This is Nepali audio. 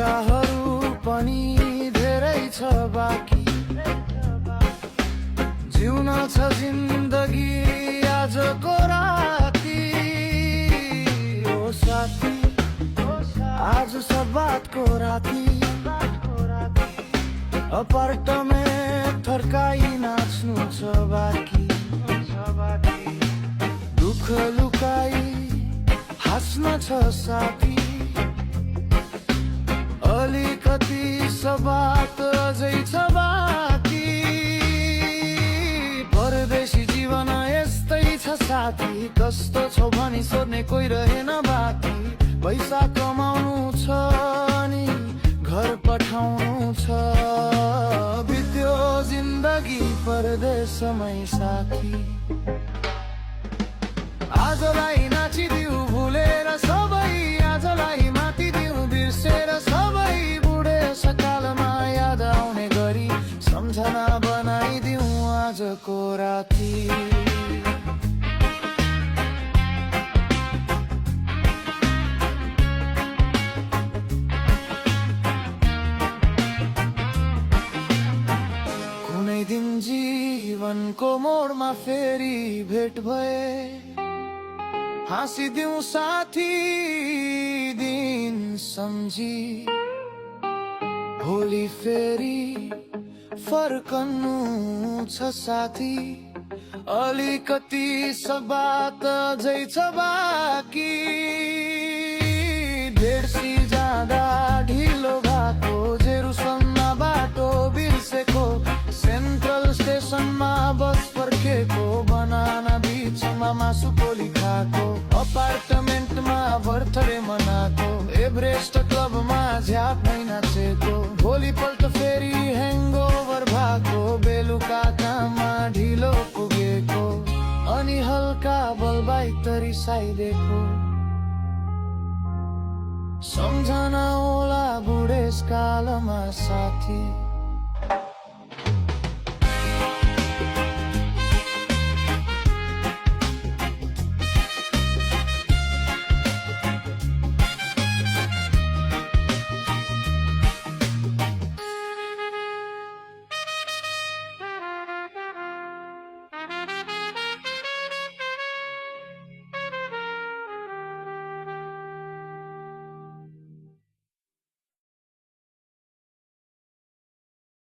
कुराहरू पनि धेरै छ बाँकी, जिउन छ जिन्दगी आजको राती। ओ साथी, आज सब्बातको राती, अपार्टमेन्ट थर्काई नाच्नु छ बाँकी, दुःख लुकाई हाँस्न छ साथी। अलिकति सबात अझै छ बाँकी, परदेशी जीवन यस्तै छ साथी। कस्तो छौ भनी सोध्ने कोही रहेन बाँकी, पैसा कमाउनु छ अनि घर पठाउनु छ, बित्यो जिन्दगी परदेशमै साथी। आजलाई नाचिदिउ भुलेर सबै, आजलाई मातिदिउ बिर्सेर सबै, बुढेसकालमा याद आउने गरी सम्झना बनाइदिउ आजको राती। कुनै दिन जीवनको मोडमा फेरि भेट भए, हाँसिदिउँ साथी दिन सम्झी। भोलि फेरि फर्कनु छ साथी, अलिकति सबात अझै छ बाँकी। भेट्सी जाँदा ढिलो भएको, जेरुसलममा बाटो बिर्सेको, सेन्ट्रल स्टेसनमा बस पर्खेको, बनाना बिचमा मासु पोली खाएको, अपार्टमेन्टमा बर्थडे मनाएको, एभरेस्ट क्लबमा झ्याप्नै नाचेको, भोलिपल्ट फेरि ह्याङओभर भएको, बेलुका काममा ढिलो पुगेको, अनि हल्का बलबाइक रिसाइदिएको। सम्झना होला बुढेसकालमा साथी।